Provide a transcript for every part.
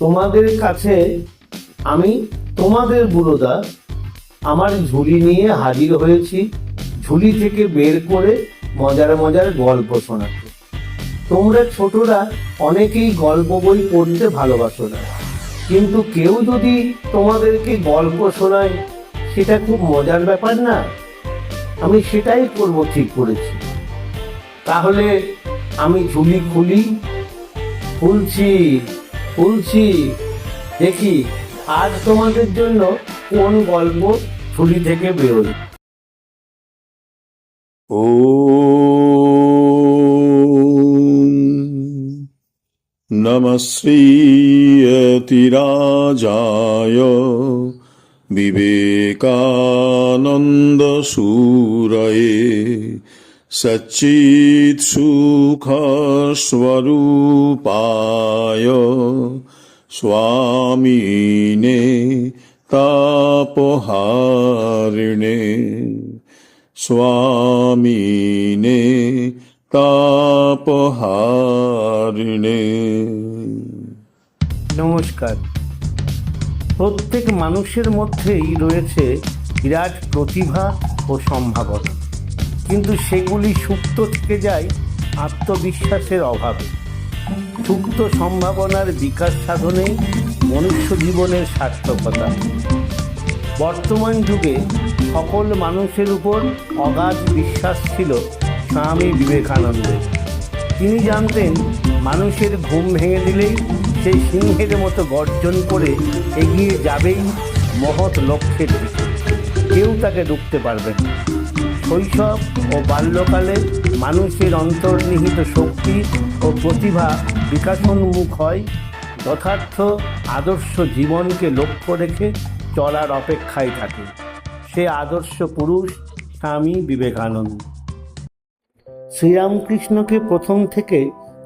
তোমাদের কাছে আমি তোমাদের বুড়োদা আমার ঝুলি নিয়ে হাজির হয়েছি, ঝুলি থেকে বের করে মজার মজার গল্প শোনাতে। তোমরা ছোটরা অনেকেই গল্প বই পড়তে ভালোবাসো না, কিন্তু কেউ যদি তোমাদেরকে গল্প শোনায় সেটা খুব মজার ব্যাপার না? আমি সেটাই করব ঠিক করেছি। তাহলে আমি ঝুলি খুলছি খুলছি, দেখি আজ তোমাদের জন্য কোন গল্প ঝুলি থেকে বেরোয়। নমঃ শ্রীয়তিরাজায় বিবেকানন্দ সুরয়ে সচ্চিৎ সুখ স্বরূপায় স্বামিনে তাপহারিণে স্বামিনে তাপহারিণে। নমস্কার। প্রত্যেক মানুষের মধ্যেই রয়েছে বিরাট প্রতিভা ও সম্ভাবনা, কিন্তু সেগুলি সুপ্ত থেকে যায় আত্মবিশ্বাসের অভাবে। সুপ্ত সম্ভাবনার বিকাশ সাধনে মনুষ্য জীবনের সার্থকতা। বর্তমান যুগে সকল মানুষের উপর অগাধ বিশ্বাস ছিল স্বামী বিবেকানন্দের। তিনি জানতেন মানুষের ঘুম ভেঙে দিলেই সেই সিংহের মতো গর্জন করে এগিয়ে যাবেই মহৎ লক্ষ্যের দিকে, কেউ তাকে রুখতে পারবে না। শৈশব ও বাল্যকালে মানুষের অন্তর্নিহিত শক্তি ও প্রতিভা বিকাশোন্মুখ হয়, যথার্থ আদর্শ জীবনকে লক্ষ্য রেখে চলার অপেক্ষায় থাকে। সে আদর্শ পুরুষ স্বামী বিবেকানন্দ। শ্রীরামকৃষ্ণকে প্রথম থেকে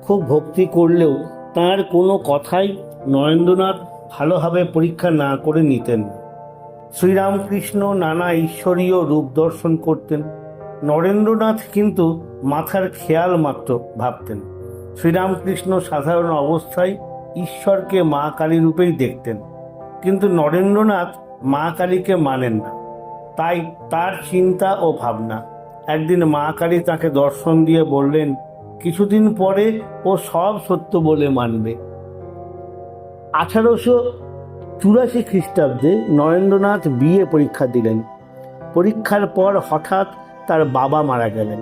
খুব ভক্তি করলেও তার কোনো কথাই নরেন্দ্রনাথ ভালোভাবে পরীক্ষা না করে নিতেন না। শ্রীরামকৃষ্ণ নানা ঈশ্বরীয় রূপ দর্শন করতেন, নরেন্দ্রনাথ কিন্তু মাথার খেয়াল মাত্র ভাবতেন। শ্রীরামকৃষ্ণ সাধারণ অবস্থায় ঈশ্বরকে মা কালী রূপেই দেখতেন, কিন্তু নরেন্দ্রনাথ মা কালীকে মানেন না। তাই তার চিন্তা ও ভাবনা। একদিন মা কালী তাকে দর্শন দিয়ে বললেন, কিছুদিন পরে ও সব সত্য বলে মানবে। 1884 খ্রিস্টাব্দে নরেন্দ্রনাথ বিএ পরীক্ষা দিলেন। পরীক্ষার পর হঠাৎ তার বাবা মারা গেলেন।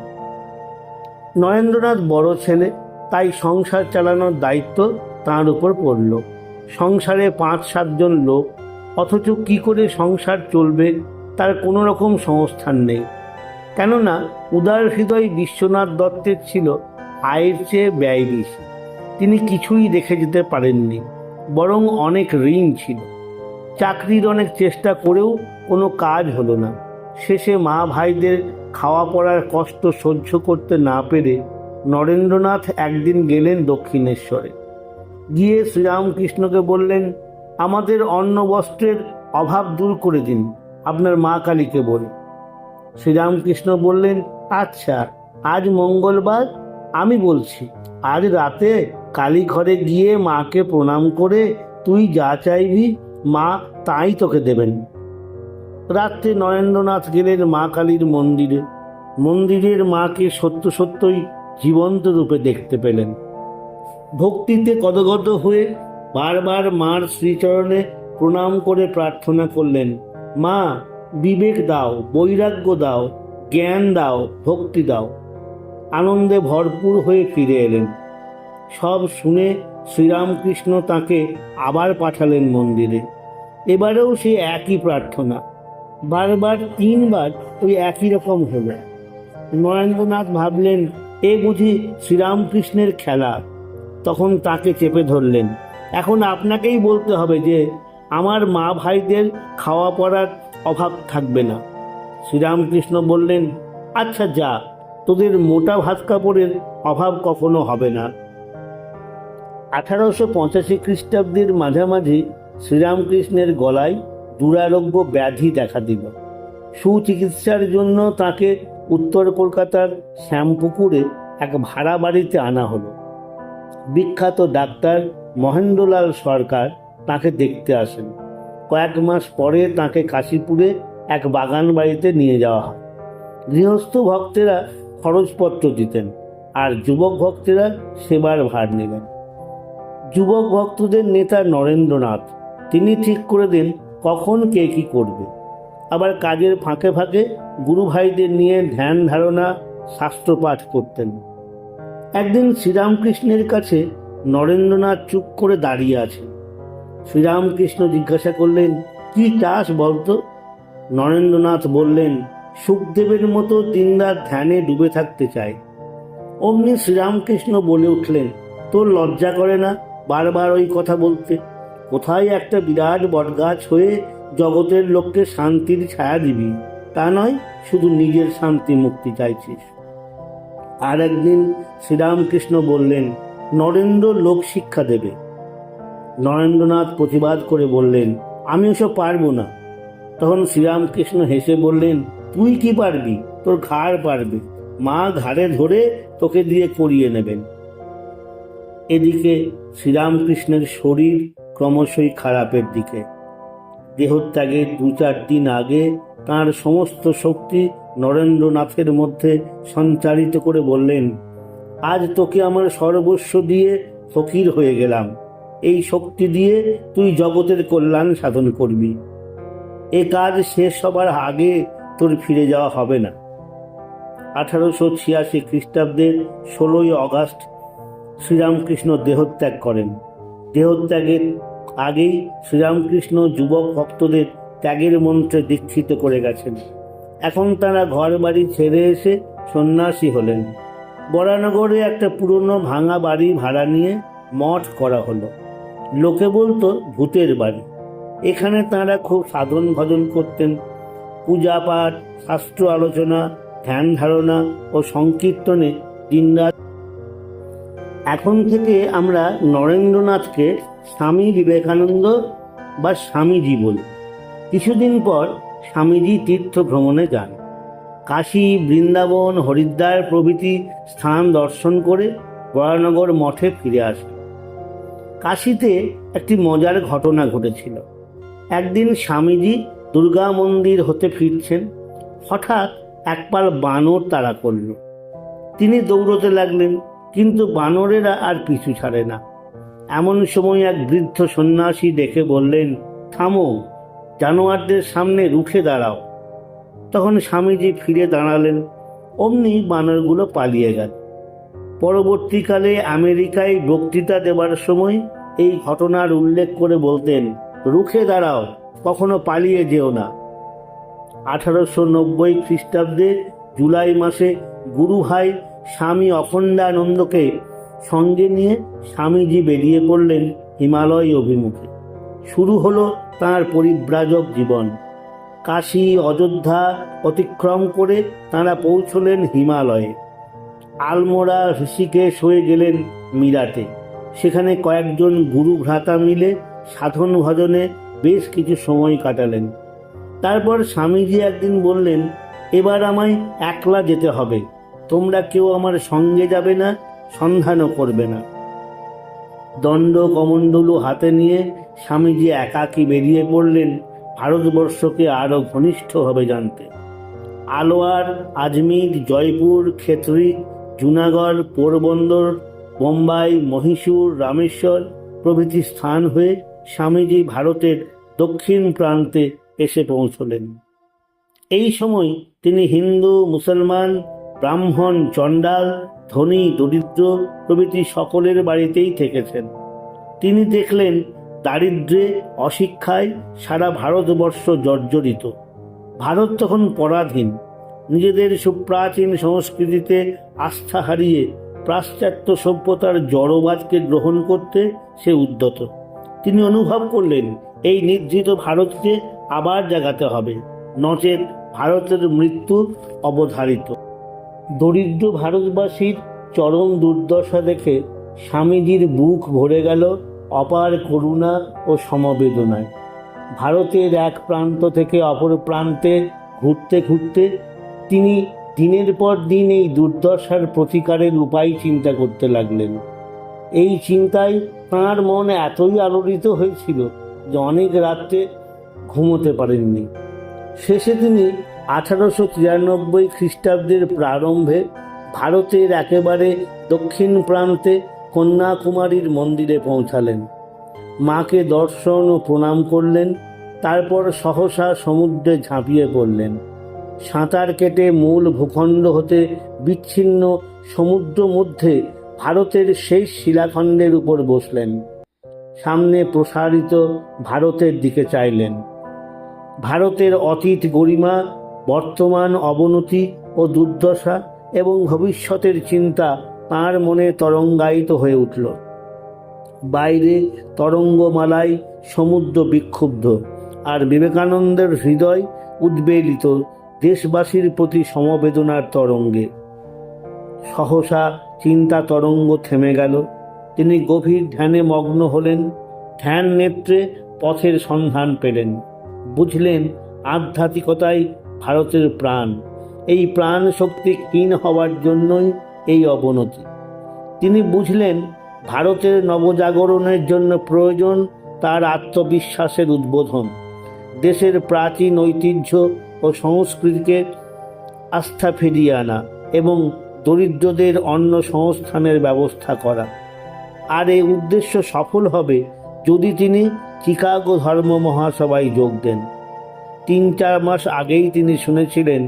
নরেন্দ্রনাথ বড় ছেলে, তাই সংসার চালানোর দায়িত্ব তাঁর উপর পড়ল। সংসারে 5-7 জন লোক, অথচ কি করে সংসার চলবে তার কোনো রকম সংস্থান নেই। কেননা উদার হৃদয় বিশ্বনাথ দত্তের ছিল আয়ের চেয়ে ব্যয় বেশি। তিনি কিছুই রেখে যেতে পারেননি, বরং অনেক ঋণ ছিল। চাকরির অনেক চেষ্টা করেও কোনো কাজ হলো না। শেষে মা ভাইদের খাওয়া পড়ার কষ্ট সহ্য করতে না পেরে নরেন্দ্রনাথ একদিন গেলেন দক্ষিণেশ্বরে। গিয়ে শ্রীরামকৃষ্ণকে বললেন, আমাদের অন্ন বস্ত্রের অভাব দূর করে দিন আপনার মা কালীকে বলে। শ্রীরামকৃষ্ণ বললেন, আচ্ছা, আজ মঙ্গলবার, আমি বলছি আজ রাতে কালী ঘরে গিয়ে মাকে প্রণাম করে তুই যা চাইবি মা তাই তোকে দেবেন। রাত্রে নরেন্দ্রনাথ গেলেন মা কালীর মন্দিরে। মন্দিরের মাকে সত্য সত্যই জীবন্ত রূপে দেখতে পেলেন। ভক্তিতে গদগদ হয়ে বারবার মার শ্রীচরণে প্রণাম করে প্রার্থনা করলেন, মা বিবেক দাও, বৈরাগ্য দাও, জ্ঞান দাও, ভক্তি দাও। আনন্দে ভরপুর হয়ে ফিরে এলেন। সব শুনে শ্রীরামকৃষ্ণ তাকে আবার পাঠালেন মন্দিরে। এবারেও সে একই প্রার্থনা, বারবার 3 বার ওই একই রকম হলো। নরেন্দ্রনাথ ভাবলেন, এ বুঝি শ্রীরামকৃষ্ণের খেলা। তখন তাকে চেপে ধরলেন, এখন আপনাকেই বলতে হবে যে আমার মা ভাইদের খাওয়া পড়ার অভাব থাকবে না। শ্রীরামকৃষ্ণ বললেন, আচ্ছা যা, তোদের মোটা ভাত কাপড়ের অভাব কখনো হবে না। 1885 খ্রিস্টাব্দের মাঝামাঝি শ্রীরামকৃষ্ণের গলায় দুরারোগ্য ব্যাধি দেখা দিল। সুচিকিৎসার জন্য তাকে উত্তর কলকাতার শ্যামপুকুরে এক ভাড়া বাড়িতে আনা হলো। বিখ্যাত ডাক্তার মহেন্দ্রলাল সরকার তাকে দেখতে আসেন। কয়েক মাস পরে তাকে কাশীপুরে এক বাগান বাড়িতে নিয়ে যাওয়া হয়। গৃহস্থ ভক্তেরা খরচপত্র দিতেন, আর যুবক ভক্তেরা সেবার ভার নিলেন। যুবক ভক্তদের নেতা নরেন্দ্রনাথ, তিনি ঠিক করে দেন কখন কে কি করবে। আবার কাজের ফাঁকে ফাঁকে গুরু ভাইদের নিয়ে ধ্যান ধারণা, শাস্ত্রপাঠ করতেন। একদিন শ্রীরামকৃষ্ণের কাছে নরেন্দ্রনাথ চুপ করে দাঁড়িয়ে আছেন। শ্রীরামকৃষ্ণ জিজ্ঞাসা করলেন, কি চাস বলতো? নরেন্দ্রনাথ বললেন, সুখদেবের মতো দিনরাত ধ্যানে ডুবে থাকতে চাই। অমনি শ্রীরামকৃষ্ণ বলে উঠলেন, তোর লজ্জা করে না বারবার ওই কথা বলতে? কোথায় একটা বিরাট বটগাছ হয়ে জগতের লোককে শান্তির ছায়া দিবি, তা নয় শুধু নিজের শান্তি মুক্তি চাইছিস। আর একদিন শ্রীরামকৃষ্ণ বললেন, নরেন্দ্র লোক শিক্ষা দেবে। নরেন্দ্রনাথ প্রতিবাদ করে বললেন, আমি ওসব পারবো না। তখন শ্রীরামকৃষ্ণ হেসে বললেন, তুই কি পারবি? তোর ঘাড় পারবে, মা ঘাড়ে ধরে তোকে দিয়ে করিয়ে নেবেন। এদিকে শ্রীরামকৃষ্ণের শরীর ক্রমশই খারাপের দিকে। দেহত্যাগের 2-4 দিন আগে তাঁর সমস্ত শক্তি নরেন্দ্রনাথের মধ্যে সঞ্চারিত করে বললেন, আজ তোকে আমার সর্বস্ব দিয়ে ফকির হয়ে গেলাম, এই শক্তি দিয়ে তুই জগতের কল্যাণ সাধন করবি। এ কাজ শেষ হবার আগে তোর ফিরে যাওয়া হবে না। 1886 খ্রিস্টাব্দের 16ই অগাস্ট শ্রীরামকৃষ্ণ দেহত্যাগ করেন। দেহত্যাগের আগেই শ্রীরামকৃষ্ণ যুবক ভক্তদের ত্যাগের মন্ত্রে দীক্ষিত করে গেছেন। এখন তারা ঘর বাড়ি ছেড়ে এসে সন্ন্যাসী হলেন। বরানগরে একটা পুরনো ভাঙা বাড়ি ভাড়া নিয়ে মঠ করা হলো। লোকে বলতো ভূতের বাড়ি। এখানে তাঁরা খুব সাধন ভজন করতেন। পূজা পাঠ, শাস্ত্র আলোচনা, ধ্যান ধারণা ও সংকীর্তনে দিনরাত। এখন থেকে আমরা নরেন্দ্রনাথকে স্বামী বিবেকানন্দ বা স্বামীজি বলি। কিছুদিন পর স্বামীজি তীর্থ ভ্রমণে যান। কাশী, বৃন্দাবন, হরিদ্বার প্রভৃতি স্থান দর্শন করে বরানগর মঠে ফিরে আসেন। কাশীতে একটি মজার ঘটনা ঘটেছিল। একদিন স্বামীজি দুর্গা মন্দির হতে ফিরছেন, হঠাৎ একপাল বানর তাড়া করল। তিনি দৌড়তে লাগলেন, কিন্তু বানরেরা আর পিছু ছাড়ে না। এমন সময় এক বৃদ্ধ সন্ন্যাসী দেখে বললেন, থামো, জানোয়ারদের সামনে রুখে দাঁড়াও। তখন স্বামীজি ফিরে দাঁড়ালেন, অমনি বানরগুলো পালিয়ে গেল। পরবর্তীকালে আমেরিকায় বক্তৃতা দেবার সময় এই ঘটনার উল্লেখ করে বলতেন, রুখে দাঁড়াও, কখনো পালিয়ে যেও না। 1890 খ্রিস্টাব্দে জুলাই মাসে গুরু ভাই স্বামী অখণ্ডানন্দকে সঙ্গে নিয়ে স্বামীজি বেরিয়ে পড়লেন হিমালয় অভিমুখে। শুরু হলো তাঁর পরিব্রাজক জীবন। কাশী, অযোধ্যা অতিক্রম করে তাঁরা পৌঁছলেন হিমালয়ে। আলমোড়া, ঋষিকেশ হয়ে গেলেন মিরাটে। সেখানে কয়েকজন গুরু ভ্রাতা মিলে সাধন ভজনে বেশ কিছু সময় কাটালেন। তারপর স্বামীজি একদিন বললেন, এবার আমায় একলা যেতে হবে, তোমরা কেউ আমার সঙ্গে যাবে না, সন্ধানও করবে না। দণ্ড কমণ্ডলু হাতে নিয়ে স্বামীজি একাকী বেরিয়ে পড়লেন ভারতবর্ষকে আরও ঘনিষ্ঠভাবে জানতে। আলোয়ার, আজমির, জয়পুর, খেতড়ি, জুনাগড়, পোরবন্দর, বোম্বাই, মহীশূর, রামেশ্বর প্রভৃতি স্থান হয়ে স্বামীজি ভারতের দক্ষিণ প্রান্তে এসে পৌঁছলেন। এই সময় তিনি হিন্দু, মুসলমান, ব্রাহ্মণ, চণ্ডাল, ধনী, দরিদ্র প্রভৃতি সকলের বাড়িতেই থেকেছেন। তিনি দেখলেন দারিদ্র্যে, অশিক্ষায় সারা ভারতবর্ষ জর্জরিত। ভারত তখন পরাধীন। নিজেদের সুপ্রাচীন সংস্কৃতিতে আস্থা হারিয়ে পাশ্চাত্য সভ্যতার জড়বাদকে গ্রহণ করতে সে উদ্যত। তিনি অনুভব করলেন এই নিদ্রিত ভারতকে আবার জাগাতে হবে, নচেৎ ভারতের মৃত্যু অবধারিত। দরিদ্র ভারতবাসীর চরম দুর্দশা দেখে স্বামীজির বুক ভরে গেল অপার করুণা ও সমবেদনায়। ভারতের এক প্রান্ত থেকে অপর প্রান্তে ঘুরতে ঘুরতে তিনি দিনের পর দিন এই দুর্দশার প্রতিকারের উপায় চিন্তা করতে লাগলেন। এই চিন্তায় তাঁর মন এতই আলোড়িত হয়েছিল যে অনেক রাত্রে ঘুমোতে পারেননি। শেষে তিনি 1893 খ্রিস্টাব্দের প্রারম্ভে ভারতের একেবারে দক্ষিণ প্রান্তে কন্যাকুমারীর মন্দিরে পৌঁছালেন। মাকে দর্শন ও প্রণাম করলেন, তারপর সহসা সমুদ্রে ঝাঁপিয়ে পড়লেন। সাঁতার কেটে মূল ভূখণ্ড হতে বিচ্ছিন্ন সমুদ্র মধ্যে ভারতের সেই শিলাখণ্ডের উপর বসলেন। সামনে প্রসারিত ভারতের দিকে চাইলেন। ভারতের অতীত গরিমা, বর্তমান অবনতি ও দুর্দশা এবং ভবিষ্যতের চিন্তা তাঁর মনে তরঙ্গায়িত হয়ে উঠল। বাইরে তরঙ্গমালায় সমুদ্র বিক্ষুব্ধ, আর বিবেকানন্দের হৃদয় উদ্বেলিত দেশবাসীর প্রতি সমবেদনার তরঙ্গে। সহসা চিন্তা তরঙ্গ থেমে গেল। তিনি গভীর ধ্যানে মগ্ন হলেন। ধ্যান নেত্রে পথের সন্ধান পেলেন। বুঝলেন আধ্যাত্মিকতাই ভারতের প্রাণ। এই প্রাণ শক্তি ক্ষীণ হওয়ার জন্যই এই অবনতি। তিনি বুঝলেন ভারতের নবজাগরণের জন্য প্রয়োজন তার আত্মবিশ্বাসের উদ্বোধন, দেশের প্রাচীন ঐতিহ্য ও সংস্কৃতিকে আস্থা ফিরিয়ে আনা এবং দরিদ্রদের অন্ন সংস্থানের ব্যবস্থা করা। আর এই উদ্দেশ্য সফল হবে যদি তিনি চিকাগো ধর্ম মহাসভায় যোগ দেন। 3-4 মাস আগেই তিনি শুনেছিলেন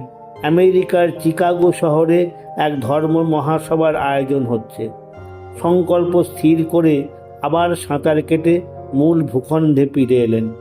আমেরিকার চিকাগো শহরে এক ধর্ম মহাসভার আয়োজন হচ্ছে। সংকল্প স্থির করে আবার সাঁতার কেটে মূল ভূখণ্ডে ফিরে এলেন।